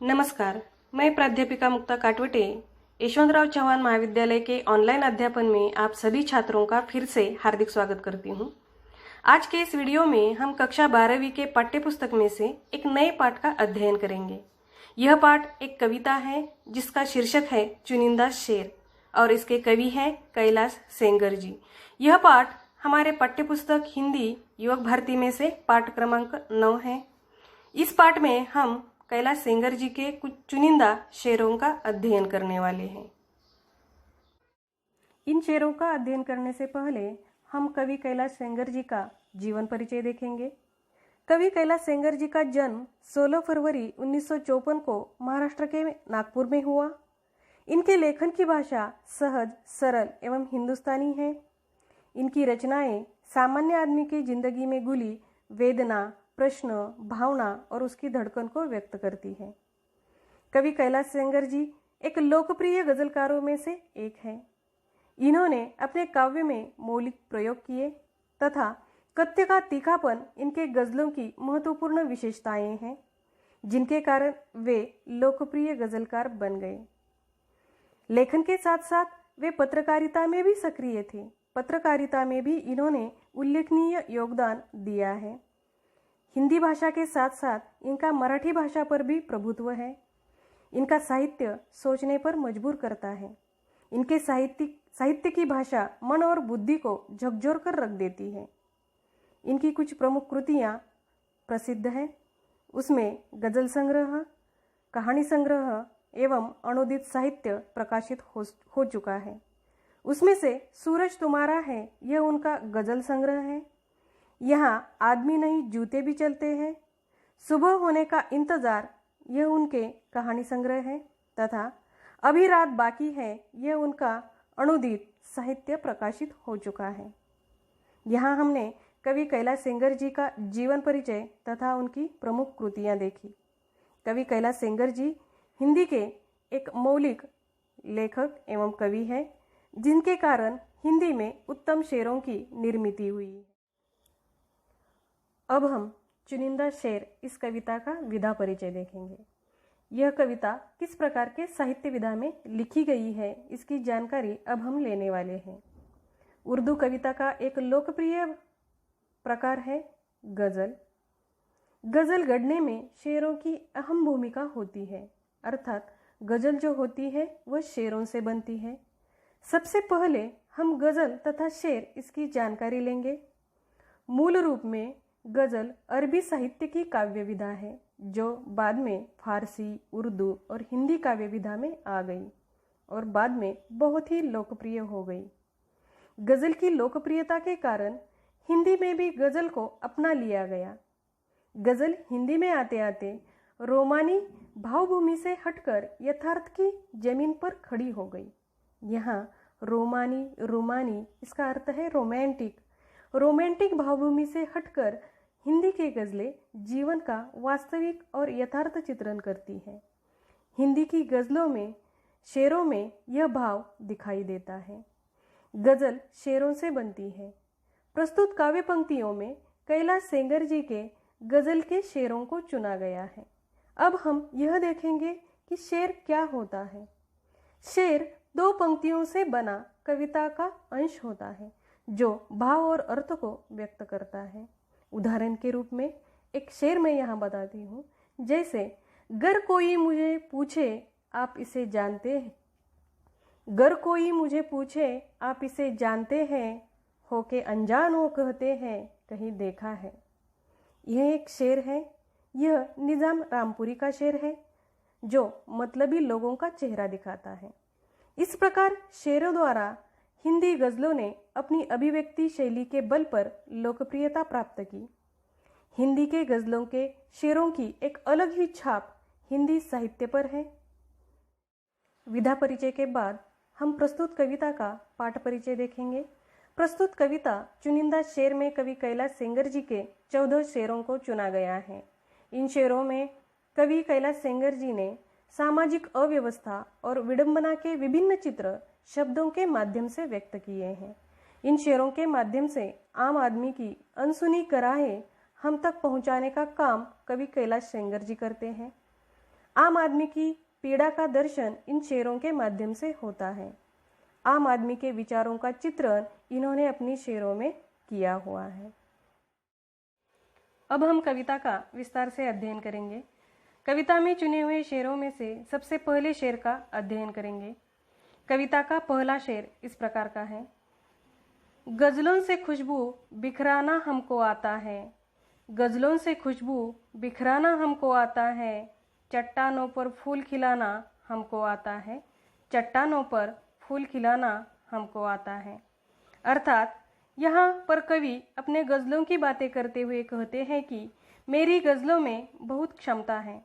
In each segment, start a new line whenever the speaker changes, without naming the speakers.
नमस्कार, मैं प्राध्यापिका मुक्ता काटवटे यशवंतराव चौहान महाविद्यालय के ऑनलाइन अध्यापन में आप सभी छात्रों का फिर से हार्दिक स्वागत करती हूँ। आज के इस वीडियो में हम कक्षा 12वीं के पाठ्यपुस्तक में से एक नए पाठ का अध्ययन करेंगे। यह पाठ एक कविता है जिसका शीर्षक है चुनिंदा शेर और इसके कवि हैं कैलाश सेंगर जी। यह पाठ हमारे पाठ्यपुस्तक हिंदी युवक भारती में से पाठ क्रमांक 9 है। इस पाठ में हम कैलाश सेंगर जी के कुछ चुनिंदा शेरों का अध्ययन करने वाले हैं। इन शेरों का अध्ययन करने से पहले हम कवि कैलाश सेंगर जी का जीवन परिचय देखेंगे। कवि कैलाश सेंगर जी का जन्म 16 फरवरी 1954 को महाराष्ट्र के नागपुर में हुआ। इनके लेखन की भाषा सहज, सरल एवं हिंदुस्तानी है। इनकी रचनाएं सामान्य आदमी की जिंदगी में घुली वेदना, प्रश्न, भावना और उसकी धड़कन को व्यक्त करती है। कवि कैलाश सेंगर जी एक लोकप्रिय गजलकारों में से एक हैं। इन्होंने अपने काव्य में मौलिक प्रयोग किए तथा कथ्य का तीखापन इनके गजलों की महत्वपूर्ण विशेषताएं हैं, जिनके कारण वे लोकप्रिय गजलकार बन गए। लेखन के साथ साथ वे पत्रकारिता में भी सक्रिय थे। पत्रकारिता में भी इन्होंने उल्लेखनीय योगदान दिया है। हिंदी भाषा के साथ साथ इनका मराठी भाषा पर भी प्रभुत्व है। इनका साहित्य सोचने पर मजबूर करता है। इनके साहित्य की भाषा मन और बुद्धि को झकझोर कर रख देती है। इनकी कुछ प्रमुख कृतियाँ प्रसिद्ध हैं। उसमें गजल संग्रह, कहानी संग्रह एवं अनुदित साहित्य प्रकाशित हो चुका है। उसमें से सूरज तुम्हारा है यह उनका गजल संग्रह है। यहाँ आदमी नहीं जूते भी चलते हैं, सुबह होने का इंतज़ार यह उनके कहानी संग्रह है तथा अभी रात बाकी है यह उनका अनुदित साहित्य प्रकाशित हो चुका है। यहाँ हमने कवि कैलाश सेंगर जी का जीवन परिचय तथा उनकी प्रमुख कृतियाँ देखी। कवि कैलाश सेंगर जी हिंदी के एक मौलिक लेखक एवं कवि हैं, जिनके कारण हिंदी में उत्तम शेरों की निर्मिति हुई। अब हम चुनिंदा शेर इस कविता का विधा परिचय देखेंगे। यह कविता किस प्रकार के साहित्य विधा में लिखी गई है, इसकी जानकारी अब हम लेने वाले हैं। उर्दू कविता का एक लोकप्रिय प्रकार है गज़ल। गज़ल गढ़ने में शेरों की अहम भूमिका होती है, अर्थात गज़ल जो होती है वह शेरों से बनती है। सबसे पहले हम गज़ल तथा शेर इसकी जानकारी लेंगे। मूल रूप में गज़ल अरबी साहित्य की काव्य विधा है, जो बाद में फारसी, उर्दू और हिंदी काव्य विधा में आ गई और बाद में बहुत ही लोकप्रिय हो गई। गज़ल की लोकप्रियता के कारण हिंदी में भी गज़ल को अपना लिया गया। गज़ल हिंदी में आते आते रोमानी भावभूमि से हटकर यथार्थ की जमीन पर खड़ी हो गई। यहाँ रोमानी इसका अर्थ है रोमांटिक भावभूमि से हटकर हिंदी के गज़लें जीवन का वास्तविक और यथार्थ चित्रण करती है। हिंदी की गज़लों में शेरों में यह भाव दिखाई देता है। गज़ल शेरों से बनती है। प्रस्तुत काव्य पंक्तियों में कैलाश सेंगर जी के गज़ल के शेरों को चुना गया है। अब हम यह देखेंगे कि शेर क्या होता है। शेर दो पंक्तियों से बना कविता का अंश होता है, जो भाव और अर्थ को व्यक्त करता है। उदाहरण के रूप में एक शेर मैं यहाँ बताती हूँ, जैसे गर कोई मुझे पूछे आप इसे जानते हैं, गर कोई मुझे पूछे आप इसे जानते हैं, होके अनजान हो कहते हैं कहीं देखा है। यह एक शेर है। यह निज़ाम रामपुरी का शेर है, जो मतलबी लोगों का चेहरा दिखाता है। इस प्रकार शेरों द्वारा हिंदी गज़लों ने अपनी अभिव्यक्ति शैली के बल पर लोकप्रियता प्राप्त की। हिंदी के गज़लों के शेरों की एक अलग ही छाप हिंदी साहित्य पर है। विधा परिचय के बाद हम प्रस्तुत कविता का पाठ परिचय देखेंगे। प्रस्तुत कविता चुनिंदा शेर में कवि कैलाश सेंगर जी के 14 शेरों को चुना गया है। इन शेरों में कवि कैलाश सेंगर जी ने सामाजिक अव्यवस्था और विडंबना के विभिन्न चित्र शब्दों के माध्यम से व्यक्त किए हैं। इन शेरों के माध्यम से आम आदमी की अनसुनी कराहें हम तक पहुंचाने का काम कवि कैलाश सेंगर जी करते हैं। आम आदमी की पीड़ा का दर्शन इन शेरों के माध्यम से होता है। आम आदमी के विचारों का चित्रण इन्होंने अपनी शेरों में किया हुआ है। अब हम कविता का विस्तार से अध्ययन करेंगे। कविता में चुने हुए शेरों में से सबसे पहले शेर का अध्ययन करेंगे। कविता का पहला शेर इस प्रकार का है। गजलों से खुशबू बिखराना हमको आता है, गजलों से खुशबू बिखराना हमको आता है, चट्टानों पर फूल खिलाना हमको आता है, चट्टानों पर फूल खिलाना हमको आता है। अर्थात यहाँ पर कवि अपने गज़लों की बातें करते हुए कहते हैं कि मेरी गज़लों में बहुत क्षमता है,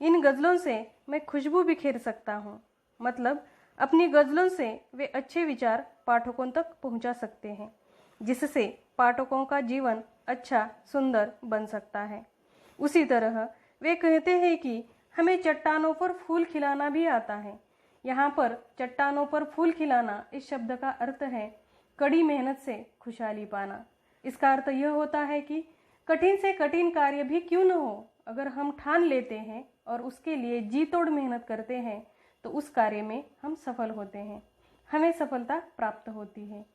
इन गज़लों से मैं खुशबू बिखेर सकता हूँ। मतलब अपनी गज़लों से वे अच्छे विचार पाठकों तक पहुँचा सकते हैं, जिससे पाठकों का जीवन अच्छा सुंदर बन सकता है। उसी तरह वे कहते हैं कि हमें चट्टानों पर फूल खिलाना भी आता है। यहाँ पर चट्टानों पर फूल खिलाना इस शब्द का अर्थ है कड़ी मेहनत से खुशहाली पाना। इसका अर्थ यह होता है कि कठिन से कठिन कार्य भी क्यों न हो, अगर हम ठान लेते हैं और उसके लिए जी तोड़ मेहनत करते हैं तो उस कार्य में हम सफल होते हैं, हमें सफलता प्राप्त होती है।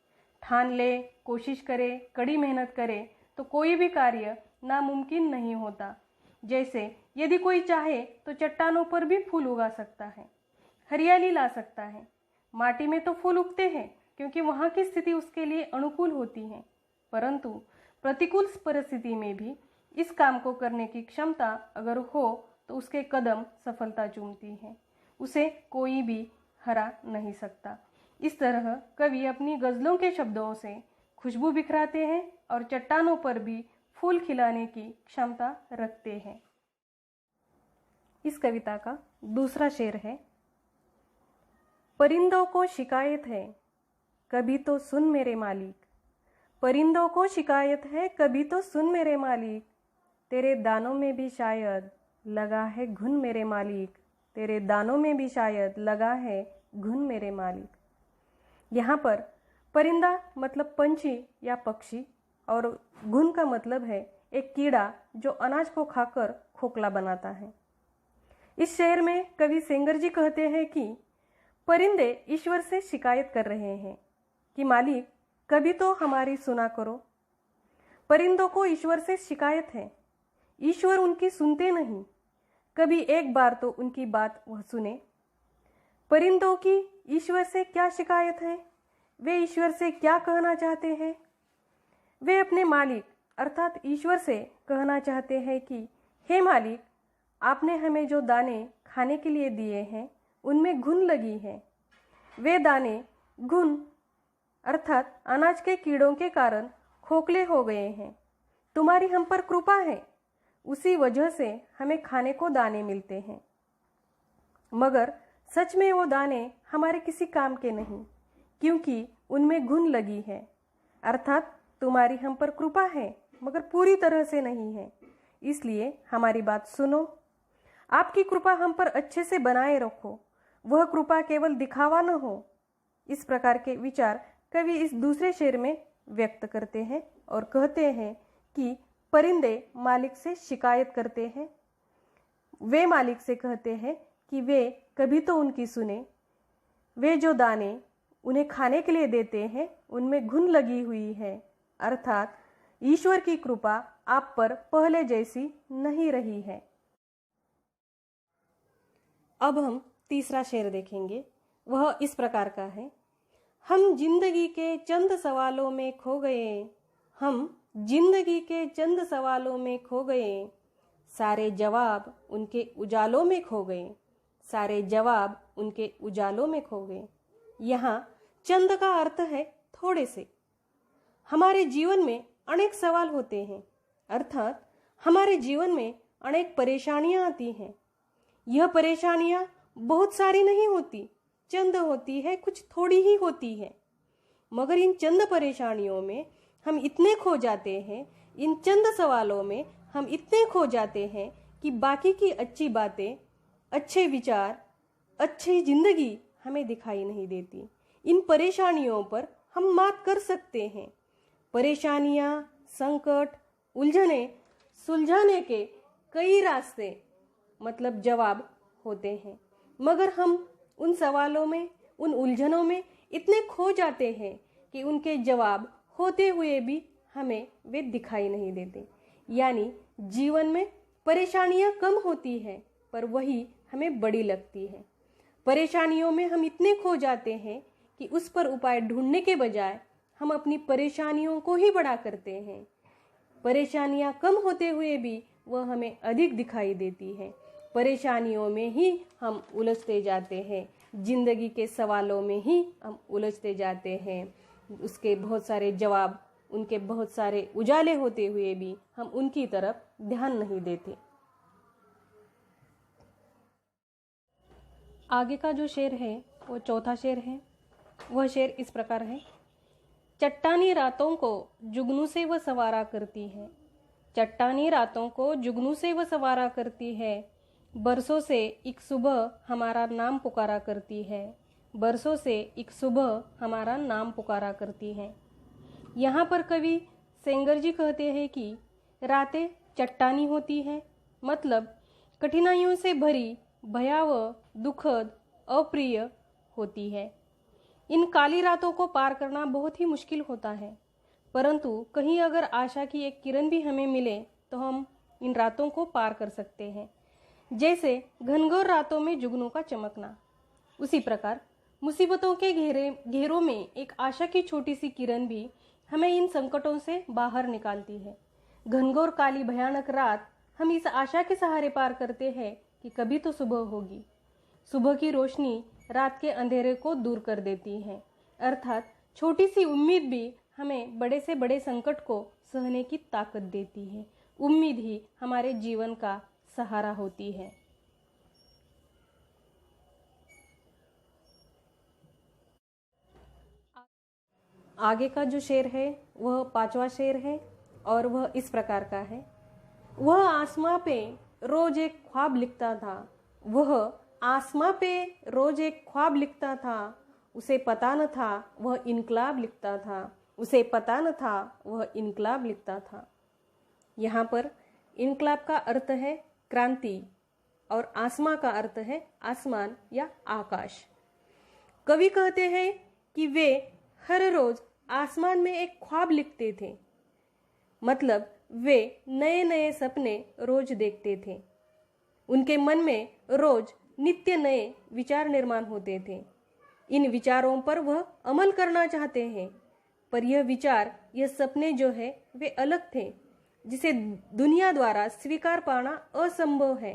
ठान ले, कोशिश करे, कड़ी मेहनत करे तो कोई भी कार्य नामुमकिन नहीं होता। जैसे यदि कोई चाहे तो चट्टानों पर भी फूल उगा सकता है, हरियाली ला सकता है। माटी में तो फूल उगते हैं क्योंकि वहाँ की स्थिति उसके लिए अनुकूल होती है, परंतु प्रतिकूल परिस्थिति में भी इस काम को करने की क्षमता अगर हो तो उसके कदम सफलता चूमती है, उसे कोई भी हरा नहीं सकता। इस तरह कवि अपनी गज़लों के शब्दों से खुशबू बिखराते हैं और चट्टानों पर भी फूल खिलाने की क्षमता रखते हैं। इस कविता का दूसरा शेर है। परिंदों को शिकायत है कभी तो सुन मेरे मालिक, परिंदों को शिकायत है कभी तो सुन मेरे मालिक, तेरे दानों में भी शायद लगा है घुन मेरे मालिक, तेरे दानों में भी शायद लगा है घुन मेरे मालिक। यहाँ पर परिंदा मतलब पंछी या पक्षी और घुन का मतलब है एक कीड़ा जो अनाज को खाकर खोखला बनाता है। इस शेर में कवि सेंगर जी कहते हैं कि परिंदे ईश्वर से शिकायत कर रहे हैं कि मालिक कभी तो हमारी सुना करो। परिंदों को ईश्वर से शिकायत है, ईश्वर उनकी सुनते नहीं, कभी एक बार तो उनकी बात वह सुने। परिंदों की ईश्वर से क्या शिकायत है, वे ईश्वर से क्या कहना चाहते हैं? वे अपने मालिक अर्थात ईश्वर से कहना चाहते हैं कि हे मालिक, आपने हमें जो दाने खाने के लिए दिए हैं उनमें घुन लगी है। वे दाने घुन अर्थात अनाज के कीड़ों के कारण खोखले हो गए हैं। तुम्हारी हम पर कृपा है, उसी वजह से हमें खाने को दाने मिलते हैं, मगर सच में वो दाने हमारे किसी काम के नहीं, क्योंकि उनमें घुन लगी है। अर्थात तुम्हारी हम पर कृपा है मगर पूरी तरह से नहीं है, इसलिए हमारी बात सुनो। आपकी कृपा हम पर अच्छे से बनाए रखो, वह कृपा केवल दिखावा न हो। इस प्रकार के विचार कवि इस दूसरे शेर में व्यक्त करते हैं और कहते हैं कि परिंदे मालिक से शिकायत करते हैं। वे मालिक से कहते हैं कि वे कभी तो उनकी सुने। वे जो दाने उन्हें खाने के लिए देते हैं उनमें घुन लगी हुई है, अर्थात ईश्वर की कृपा आप पर पहले जैसी नहीं रही है। अब हम तीसरा शेर देखेंगे, वह इस प्रकार का है। हम जिंदगी के चंद सवालों में खो गए, हम जिंदगी के चंद सवालों में खो गए, सारे जवाब उनके उजालों में खो गए, सारे जवाब उनके उजालों में खो गए। यहाँ चंद का अर्थ है थोड़े से। हमारे जीवन में अनेक सवाल होते हैं, अर्थात हमारे जीवन में अनेक परेशानियां आती हैं। यह परेशानियां बहुत सारी नहीं होती, चंद होती है, कुछ थोड़ी ही होती है, मगर इन चंद परेशानियों में हम इतने खो जाते हैं, इन चंद सवालों में हम इतने खो जाते हैं कि बाकी की अच्छी बातें, अच्छे विचार, अच्छी जिंदगी हमें दिखाई नहीं देती। इन परेशानियों पर हम मात कर सकते हैं। परेशानियां, संकट, उलझने सुलझाने के कई रास्ते मतलब जवाब होते हैं, मगर हम उन सवालों में, उन उलझनों में इतने खो जाते हैं कि उनके जवाब होते हुए भी हमें वे दिखाई नहीं देते। यानी जीवन में परेशानियां कम होती हैं, पर वही हमें बड़ी लगती है। परेशानियों में हम इतने खो जाते हैं कि उस पर उपाय ढूंढने के बजाय हम अपनी परेशानियों को ही बड़ा करते हैं। परेशानियां कम होते हुए भी वह हमें अधिक दिखाई देती है। परेशानियों में ही हम उलझते जाते हैं, जिंदगी के सवालों में ही हम उलझते जाते हैं। उसके बहुत सारे जवाब, उनके बहुत सारे उजाले होते हुए भी हम उनकी तरफ ध्यान नहीं देते। आगे का जो शेर है वो चौथा शेर है। वह शेर इस प्रकार है। चट्टानी रातों को जुगनू से वह सवारा करती है, चट्टानी रातों को जुगनू से वह सवारा करती है, बरसों से एक सुबह हमारा नाम पुकारा करती है, बरसों से एक सुबह हमारा नाम पुकारा करती है। यहाँ पर कवि सेंगर जी कहते हैं कि रातें चट्टानी होती हैं, मतलब कठिनाइयों से भरी, भयावह, दुखद, अप्रिय होती है। इन काली रातों को पार करना बहुत ही मुश्किल होता है, परंतु कहीं अगर आशा की एक किरण भी हमें मिले तो हम इन रातों को पार कर सकते हैं। जैसे घनघोर रातों में जुगनू का चमकना, उसी प्रकार मुसीबतों के घेरों में एक आशा की छोटी सी किरण भी हमें इन संकटों से बाहर निकालती है। घनघोर काली भयानक रात हम इस आशा के सहारे पार करते हैं कि कभी तो सुबह होगी। सुबह की रोशनी रात के अंधेरे को दूर कर देती है, अर्थात छोटी सी उम्मीद भी हमें बड़े से बड़े संकट को सहने की ताकत देती है। उम्मीद ही हमारे जीवन का सहारा होती है। आगे का जो शेर है वह पांचवा शेर है और वह इस प्रकार का है। वह आसमां पे रोज एक ख्वाब लिखता था, वह आसमां पे रोज एक ख्वाब लिखता था, उसे पता न था वह इनकलाब लिखता था, उसे पता न था वह इनकलाब लिखता था। यहाँ पर इनकलाब का अर्थ है क्रांति और आसमां का अर्थ है आसमान या आकाश। कवि कहते हैं कि वे हर रोज आसमान में एक ख्वाब लिखते थे, मतलब वे नए नए सपने रोज देखते थे। उनके मन में रोज नित्य नए विचार निर्माण होते थे। इन विचारों पर वह अमल करना चाहते हैं, पर यह विचार, यह सपने जो है वे अलग थे, जिसे दुनिया द्वारा स्वीकार पाना असंभव है।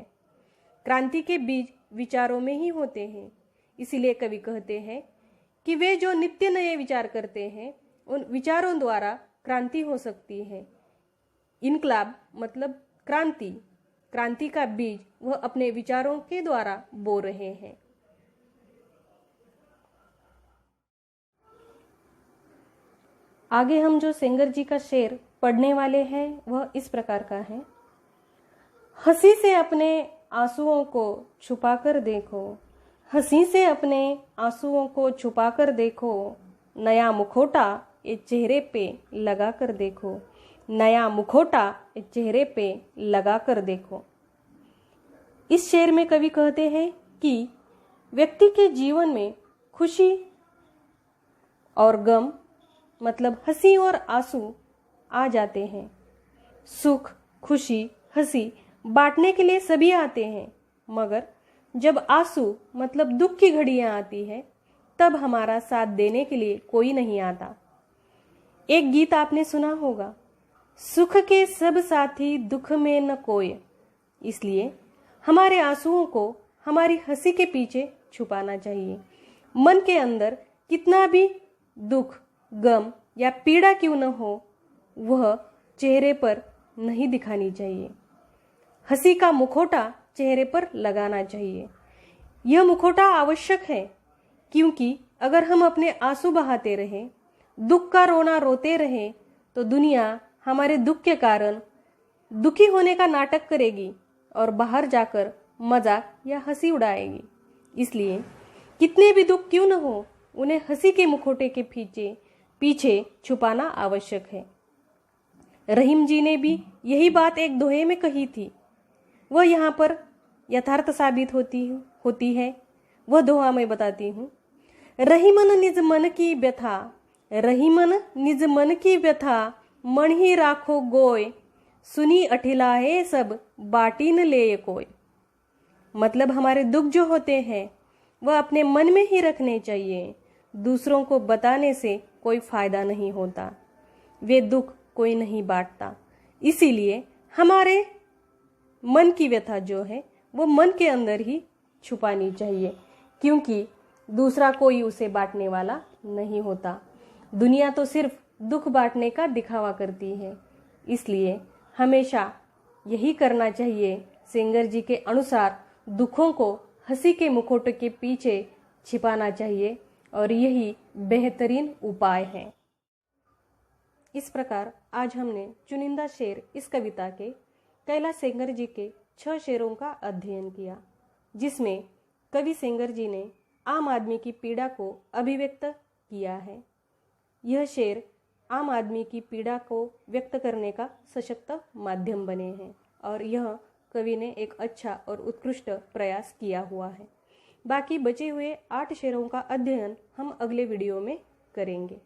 क्रांति के बीज विचारों में ही होते हैं। इसीलिए कवि कहते हैं कि वे जो नित्य नए विचार करते हैं, उन विचारों द्वारा क्रांति हो सकती है। इनकलाब मतलब क्रांति, क्रांति का बीज वह अपने विचारों के द्वारा बो रहे हैं। आगे हम जो सेंगर जी का शेर पढ़ने वाले हैं वह इस प्रकार का है। हंसी से अपने आंसुओं को छुपाकर देखो, हंसी से अपने आंसुओं को छुपाकर देखो, नया मुखौटा ये चेहरे पे लगा कर देखो, नया मुखौटा ये चेहरे पे लगा कर देखो। इस शेर में कवि कहते हैं कि व्यक्ति के जीवन में खुशी और गम, मतलब हंसी और आंसू आ जाते हैं। सुख, खुशी, हंसी बांटने के लिए सभी आते हैं, मगर जब आंसू मतलब दुख की घड़ियां आती है, तब हमारा साथ देने के लिए कोई नहीं आता। एक गीत आपने सुना होगा, सुख के सब साथी दुख में न कोय। इसलिए हमारे आंसुओं को हमारी हंसी के पीछे छुपाना चाहिए। मन के अंदर कितना भी दुख, गम या पीड़ा क्यों न हो, वह चेहरे पर नहीं दिखानी चाहिए। हंसी का मुखौटा चेहरे पर लगाना चाहिए। यह मुखौटा आवश्यक है, क्योंकि अगर हम अपने आंसू बहाते रहें, दुख का रोना रोते रहें, तो दुनिया हमारे दुख के कारण दुखी होने का नाटक करेगी और बाहर जाकर मजाक या हंसी उड़ाएगी। इसलिए कितने भी दुख क्यों न हो, उन्हें हंसी के मुखौटे के पीछे छुपाना आवश्यक है। रहीम जी ने भी यही बात एक दोहे में कही थी। वह यहाँ पर यथार्थ साबित होती है वह दोहा मैं बताती हूँ। रही मन निज मन की व्यथा, रही मन निज मन की व्यथा, मन ही राखो गोय, सुनी अठिला है सब बाटी न ले कोय। मतलब हमारे दुख जो होते हैं वह अपने मन में ही रखने चाहिए, दूसरों को बताने से कोई फायदा नहीं होता, वे दुख कोई नहीं बांटता। इसीलिए हमारे मन की व्यथा जो है वो मन के अंदर ही छुपानी चाहिए, क्योंकि दूसरा कोई उसे बांटने वाला नहीं होता। दुनिया तो सिर्फ दुख बांटने का दिखावा करती है, इसलिए हमेशा यही करना चाहिए। सेंगर जी के अनुसार दुखों को हंसी के मुखौटे के पीछे छिपाना चाहिए और यही बेहतरीन उपाय है। इस प्रकार आज हमने चुनिंदा शेर इस कविता के कैलाश सेंगर जी के 6 शेरों का अध्ययन किया, जिसमें कवि सेंगर जी ने आम आदमी की पीड़ा को अभिव्यक्त किया है। यह शेर आम आदमी की पीड़ा को व्यक्त करने का सशक्त माध्यम बने हैं और यह कवि ने एक अच्छा और उत्कृष्ट प्रयास किया हुआ है। बाकी बचे हुए 8 शेरों का अध्ययन हम अगले वीडियो में करेंगे।